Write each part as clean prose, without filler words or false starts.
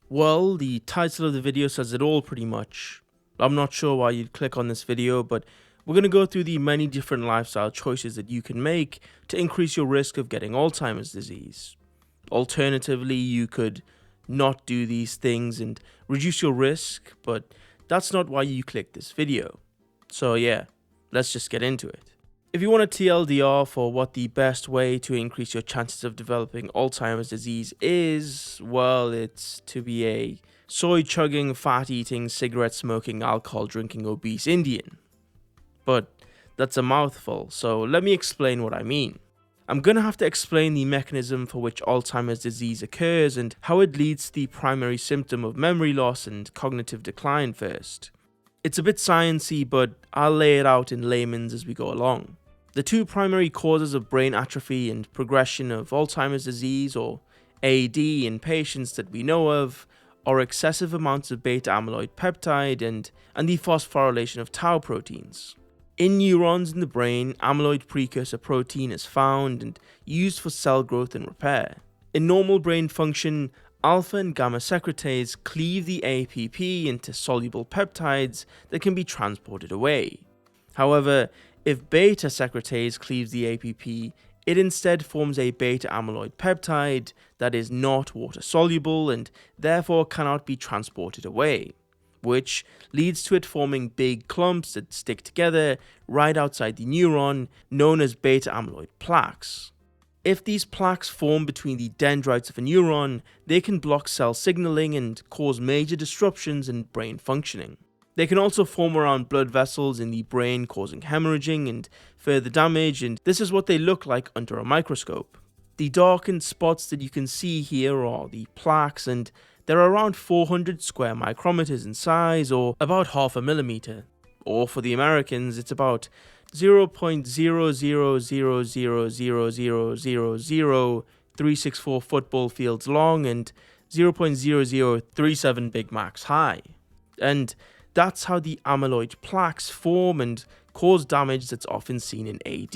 Well, the title of the video says it all pretty much. I'm not sure why you'd click on this video, but we're going to go through the many different lifestyle choices that you can make to increase your risk of getting Alzheimer's disease. Alternatively, you could not do these things and reduce your risk, but that's not why you clicked this video. So yeah, let's just get into it. If you want a TLDR for what the best way to increase your chances of developing Alzheimer's disease is, well, it's to be a soy-chugging, fat-eating, cigarette-smoking, alcohol-drinking, obese Indian. But that's a mouthful, so let me explain what I mean. I'm gonna have to explain the mechanism for which Alzheimer's disease occurs and how it leads to the primary symptom of memory loss and cognitive decline first. It's a bit sciencey, but I'll lay it out in layman's as we go along. The two primary causes of brain atrophy and progression of Alzheimer's disease, or AD, in patients that we know of, are excessive amounts of beta amyloid peptide and the phosphorylation of tau proteins. In neurons in the brain, amyloid precursor protein is found and used for cell growth and repair. In normal brain function, alpha and gamma secretase cleave the APP into soluble peptides that can be transported away. However, if beta secretase cleaves the APP, it instead forms a beta amyloid peptide that is not water soluble and therefore cannot be transported away, which leads to it forming big clumps that stick together right outside the neuron, known as beta amyloid plaques. If these plaques form between the dendrites of a neuron, they can block cell signaling and cause major disruptions in brain functioning. They can also form around blood vessels in the brain, causing hemorrhaging and further damage, and this is what they look like under a microscope. The darkened spots that you can see here are the plaques, and they're around 400 square micrometers in size, or about half a millimeter. Or for the Americans, it's about 0.0000000364 football fields long and 0.0037 Big Macs high. And that's how the amyloid plaques form and cause damage that's often seen in AD.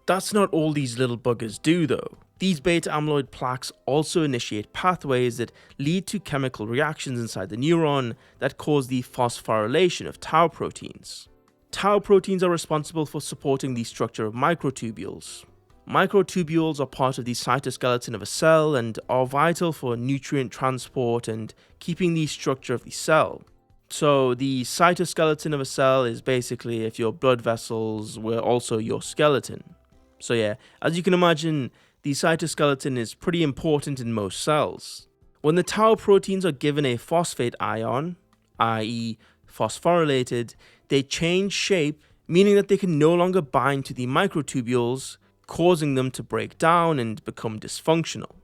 That's not all these little buggers do though. These beta amyloid plaques also initiate pathways that lead to chemical reactions inside the neuron that cause the phosphorylation of tau proteins. Tau proteins are responsible for supporting the structure of microtubules. Microtubules are part of the cytoskeleton of a cell and are vital for nutrient transport and keeping the structure of the cell. So the cytoskeleton of a cell is basically if your blood vessels were also your skeleton. So yeah, as you can imagine, the cytoskeleton is pretty important in most cells. When the tau proteins are given a phosphate ion, i.e. phosphorylated, they change shape, meaning that they can no longer bind to the microtubules, causing them to break down and become dysfunctional.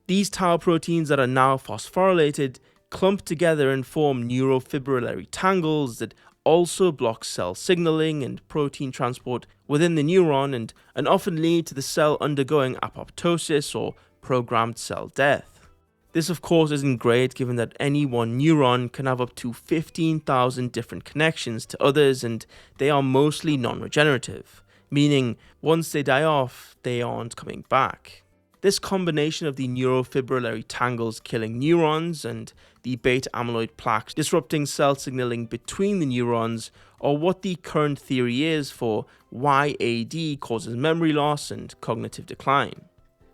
These tau proteins that are now phosphorylated clump together and form neurofibrillary tangles that also block cell signaling and protein transport within the neuron and often lead to the cell undergoing apoptosis or programmed cell death. This of course isn't great given that any one neuron can have up to 15,000 different connections to others and they are mostly non-regenerative, meaning once they die off, they aren't coming back. This combination of the neurofibrillary tangles killing neurons and the beta amyloid plaques disrupting cell signaling between the neurons are what the current theory is for why AD causes memory loss and cognitive decline.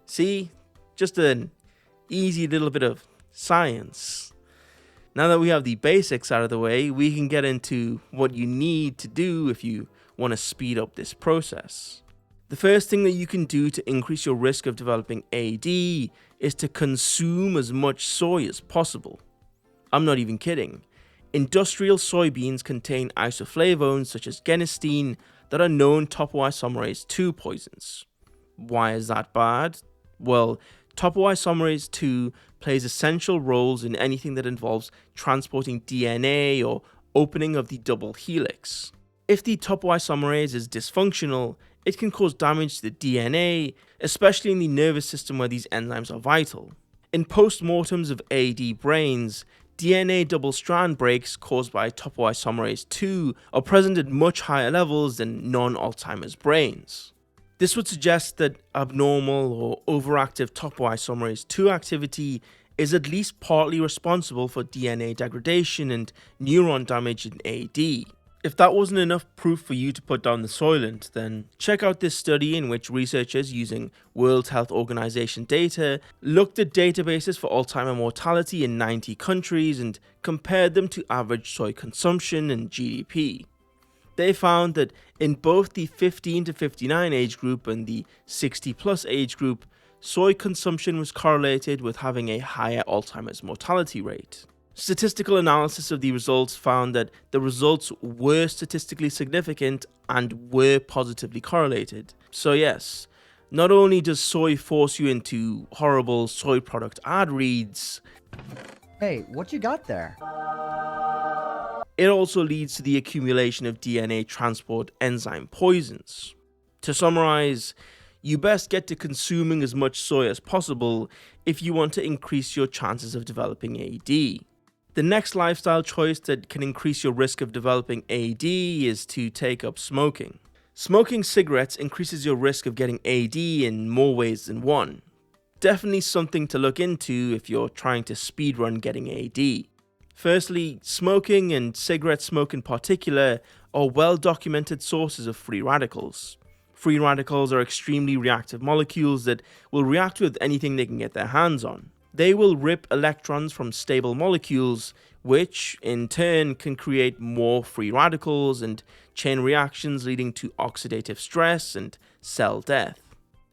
See, just an easy little bit of science. Now that we have the basics out of the way, we can get into what you need to do if you want to speed up this process. The first thing that you can do to increase your risk of developing AD is to consume as much soy as possible. I'm not even kidding. Industrial soybeans contain isoflavones such as genistein that are known topoisomerase II poisons. Why is that bad? Well, topoisomerase II plays essential roles in anything that involves transporting DNA or opening of the double helix. If the topoisomerase is dysfunctional, it can cause damage to the DNA, especially in the nervous system where these enzymes are vital. In post-mortems of AD brains, DNA double-strand breaks caused by topoisomerase II are present at much higher levels than non-Alzheimer's brains. This would suggest that abnormal or overactive topoisomerase II activity is at least partly responsible for DNA degradation and neuron damage in AD. If that wasn't enough proof for you to put down the Soylent, then check out this study in which researchers using World Health Organization data looked at databases for Alzheimer mortality in 90 countries and compared them to average soy consumption and GDP. They found that in both the 15 to 59 age group and the 60 plus age group, soy consumption was correlated with having a higher Alzheimer's mortality rate. Statistical analysis of the results found that the results were statistically significant and were positively correlated. So yes, not only does soy force you into horrible soy product ad reads, Hey, what you got there? it also leads to the accumulation of DNA transport enzyme poisons. To summarize, you best get to consuming as much soy as possible if you want to increase your chances of developing AD. The next lifestyle choice that can increase your risk of developing AD is to take up smoking. Smoking cigarettes increases your risk of getting AD in more ways than one. Definitely something to look into if you're trying to speedrun getting AD. Firstly, smoking and cigarette smoke in particular are well-documented sources of free radicals. Free radicals are extremely reactive molecules that will react with anything they can get their hands on. They will rip electrons from stable molecules, which in turn can create more free radicals and chain reactions leading to oxidative stress and cell death.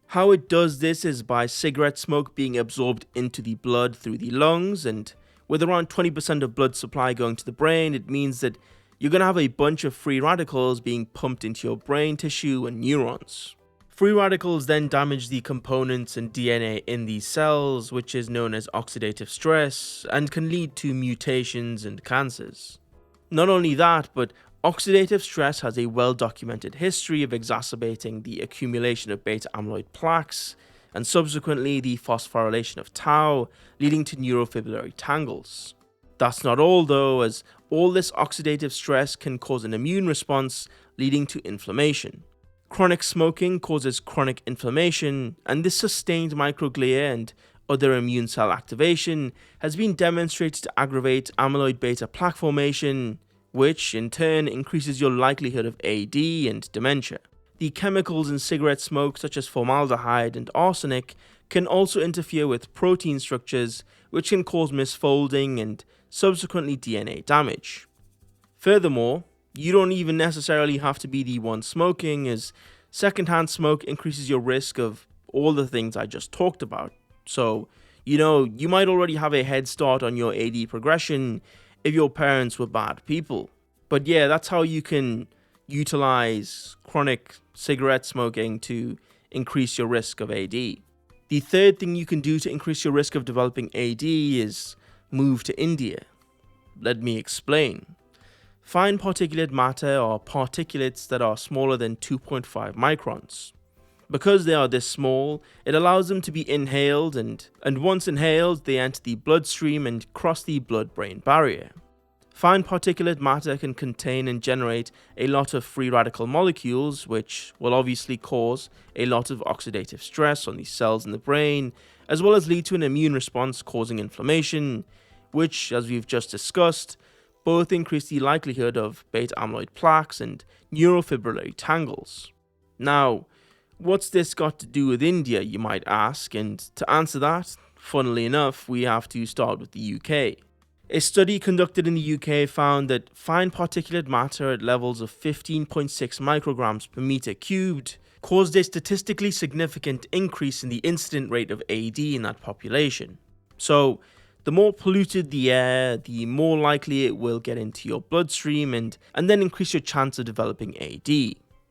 How it does this is by cigarette smoke being absorbed into the blood through the lungs, and with around 20% of blood supply going to the brain, it means that you're going to have a bunch of free radicals being pumped into your brain tissue and neurons. Free radicals then damage the components and DNA in these cells, which is known as oxidative stress, and can lead to mutations and cancers. Not only that, but oxidative stress has a well-documented history of exacerbating the accumulation of beta-amyloid plaques, and subsequently the phosphorylation of tau, leading to neurofibrillary tangles. That's not all though, as all this oxidative stress can cause an immune response, leading to inflammation. Chronic smoking causes chronic inflammation, and this sustained microglia and other immune cell activation has been demonstrated to aggravate amyloid beta plaque formation, which in turn increases your likelihood of AD and dementia. The chemicals in cigarette smoke, such as formaldehyde and arsenic, can also interfere with protein structures, which can cause misfolding and subsequently DNA damage. Furthermore, you don't even necessarily have to be the one smoking, as secondhand smoke increases your risk of all the things I just talked about. So, you might already have a head start on your AD progression if your parents were bad people. But yeah, that's how you can utilize chronic cigarette smoking to increase your risk of AD. The third thing you can do to increase your risk of developing AD is move to India. Let me explain. Fine particulate matter are particulates that are smaller than 2.5 microns. Because they are this small, it allows them to be inhaled, and once inhaled, they enter the bloodstream and cross the blood-brain barrier. Fine particulate matter can contain and generate a lot of free radical molecules, which will obviously cause a lot of oxidative stress on the cells in the brain, as well as lead to an immune response causing inflammation, which, as we've just discussed, both increase the likelihood of beta-amyloid plaques and neurofibrillary tangles. Now, what's this got to do with India, you might ask, and to answer that, funnily enough, we have to start with the UK. A study conducted in the UK found that fine particulate matter at levels of 15.6 micrograms per meter cubed caused a statistically significant increase in the incident rate of AD in that population. So, the more polluted the air, the more likely it will get into your bloodstream and then increase your chance of developing AD.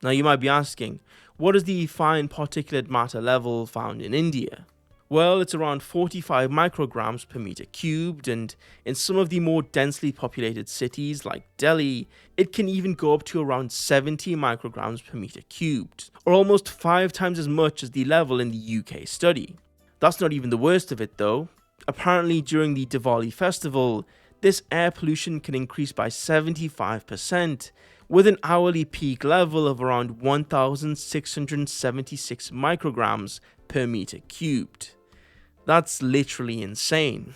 Now you might be asking, what is the fine particulate matter level found in India? Well, it's around 45 micrograms per meter cubed, and in some of the more densely populated cities like Delhi, it can even go up to around 70 micrograms per meter cubed, or almost 5 times as much as the level in the UK study. That's not even the worst of it though. Apparently during the Diwali festival, this air pollution can increase by 75%, with an hourly peak level of around 1,676 micrograms per meter cubed. That's literally insane.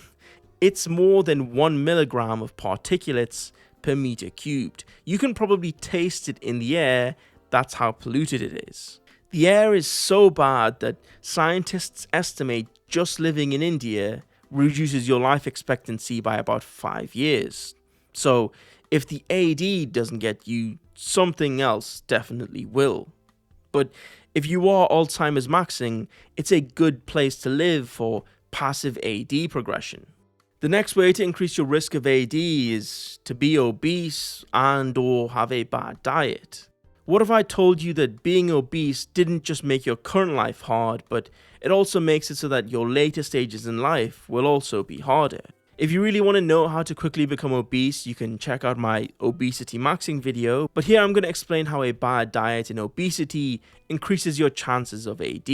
It's more than 1 milligram of particulates per meter cubed. You can probably taste it in the air, that's how polluted it is. The air is so bad that scientists estimate just living in India reduces your life expectancy by about 5 years. So, if the AD doesn't get you, something else definitely will. But if you are Alzheimer's maxing, it's a good place to live for passive AD progression. The next way to increase your risk of AD is to be obese and or have a bad diet. What if I told you that being obese didn't just make your current life hard, but it also makes it so that your later stages in life will also be harder? If you really want to know how to quickly become obese, you can check out my obesity maxing video, but here I'm going to explain how a bad diet in obesity increases your chances of AD.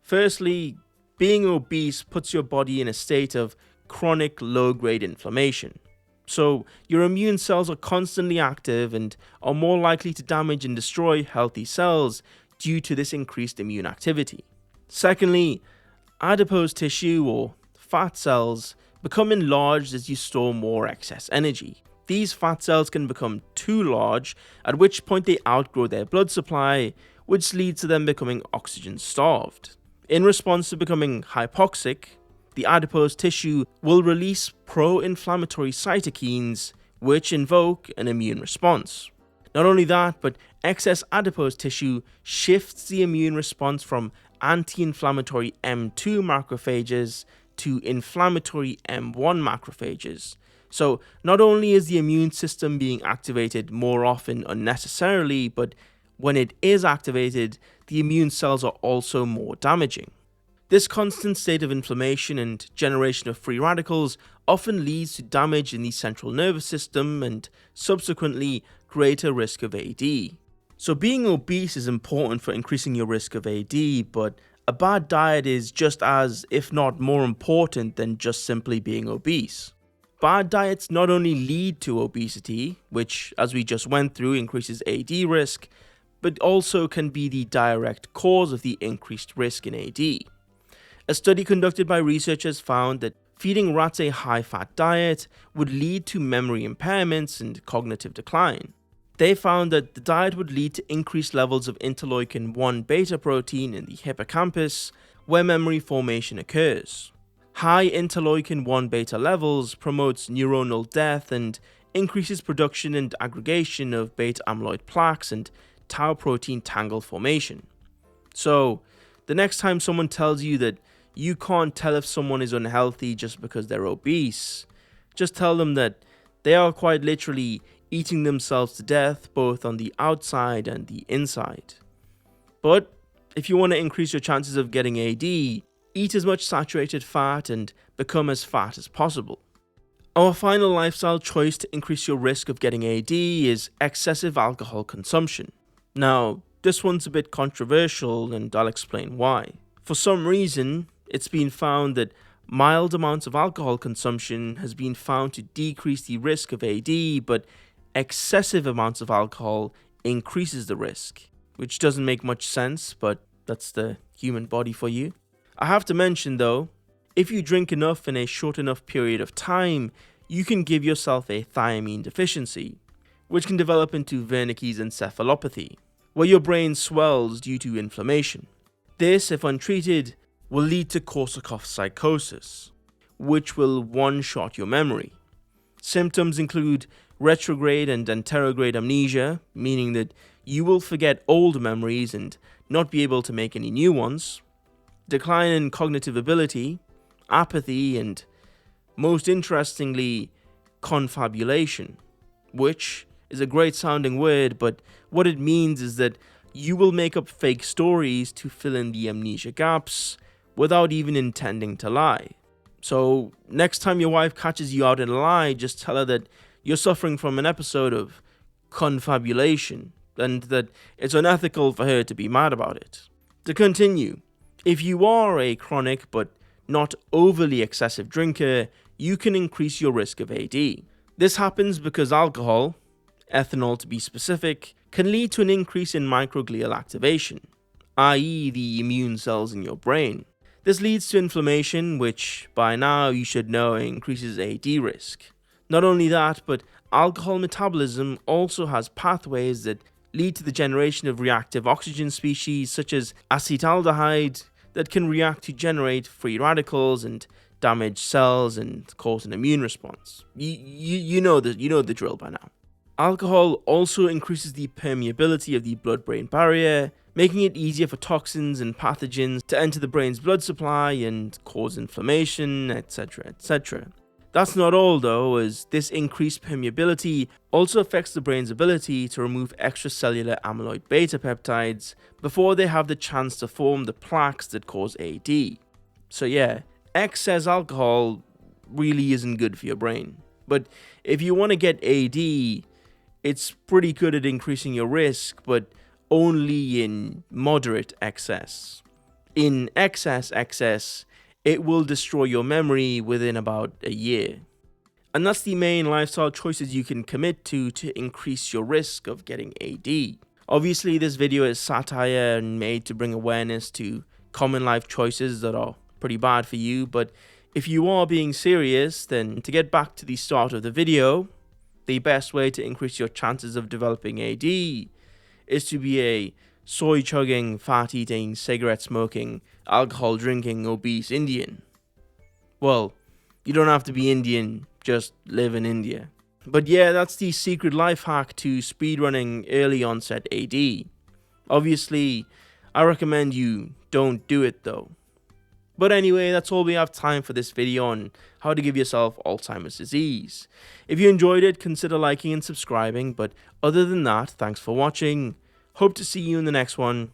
Firstly, being obese puts your body in a state of chronic low-grade inflammation. So your immune cells are constantly active and are more likely to damage and destroy healthy cells due to this increased immune activity. Secondly, adipose tissue or fat cells become enlarged as you store more excess energy. These fat cells can become too large, at which point they outgrow their blood supply, which leads to them becoming oxygen starved. In response to becoming hypoxic, the adipose tissue will release pro-inflammatory cytokines, which invoke an immune response. Not only that, but excess adipose tissue shifts the immune response from anti-inflammatory M2 macrophages to inflammatory M1 macrophages. So not only is the immune system being activated more often unnecessarily, but when it is activated, the immune cells are also more damaging. This constant state of inflammation and generation of free radicals often leads to damage in the central nervous system and subsequently greater risk of AD. So being obese is important for increasing your risk of AD, but a bad diet is just as, if not more important than just simply being obese. Bad diets not only lead to obesity, which as we just went through increases AD risk, but also can be the direct cause of the increased risk in AD. A study conducted by researchers found that feeding rats a high-fat diet would lead to memory impairments and cognitive decline. They found that the diet would lead to increased levels of interleukin-1 beta protein in the hippocampus, where memory formation occurs. High interleukin-1 beta levels promotes neuronal death and increases production and aggregation of beta amyloid plaques and tau protein tangle formation. So, the next time someone tells you that you can't tell if someone is unhealthy just because they're obese, just tell them that they are quite literally eating themselves to death both on the outside and the inside. But if you want to increase your chances of getting AD, eat as much saturated fat and become as fat as possible. Our final lifestyle choice to increase your risk of getting AD is excessive alcohol consumption. Now, this one's a bit controversial and I'll explain why. For some reason, it's been found that mild amounts of alcohol consumption has been found to decrease the risk of AD, but excessive amounts of alcohol increases the risk, which doesn't make much sense, but that's the human body for you. I have to mention though, if you drink enough in a short enough period of time, you can give yourself a thiamine deficiency, which can develop into Wernicke's encephalopathy, where your brain swells due to inflammation. This, if untreated, will lead to Korsakoff psychosis, which will one-shot your memory. Symptoms include retrograde and anterograde amnesia, meaning that you will forget old memories and not be able to make any new ones, decline in cognitive ability, apathy, and, most interestingly, confabulation, which is a great sounding word, but what it means is that you will make up fake stories to fill in the amnesia gaps without even intending to lie. So next time your wife catches you out in a lie, just tell her that you're suffering from an episode of confabulation and that it's unethical for her to be mad about it. To continue, if you are a chronic but not overly excessive drinker, you can increase your risk of AD. This happens because alcohol, ethanol to be specific, can lead to an increase in microglial activation, i.e. the immune cells in your brain. This leads to inflammation, which by now you should know increases AD risk. Not only that, but alcohol metabolism also has pathways that lead to the generation of reactive oxygen species such as acetaldehyde that can react to generate free radicals and damage cells and cause an immune response. You know the drill by now. Alcohol also increases the permeability of the blood-brain barrier, making it easier for toxins and pathogens to enter the brain's blood supply and cause inflammation, etc., etc. That's not all though, as this increased permeability also affects the brain's ability to remove extracellular amyloid beta peptides before they have the chance to form the plaques that cause AD. So yeah, excess alcohol really isn't good for your brain. But if you want to get AD, it's pretty good at increasing your risk, but only in moderate excess. In excess, it will destroy your memory within about a year. And that's the main lifestyle choices you can commit to increase your risk of getting AD. Obviously, this video is satire and made to bring awareness to common life choices that are pretty bad for you, but if you are being serious, then to get back to the start of the video, the best way to increase your chances of developing AD is to be a soy-chugging, fat-eating, cigarette-smoking, alcohol-drinking, obese Indian. Well, you don't have to be Indian, just live in India. But yeah, that's the secret life hack to speedrunning early onset AD. Obviously, I recommend you don't do it though. But anyway, that's all we have time for this video on how to give yourself Alzheimer's disease. If you enjoyed it, consider liking and subscribing, but other than that, thanks for watching. Hope to see you in the next one.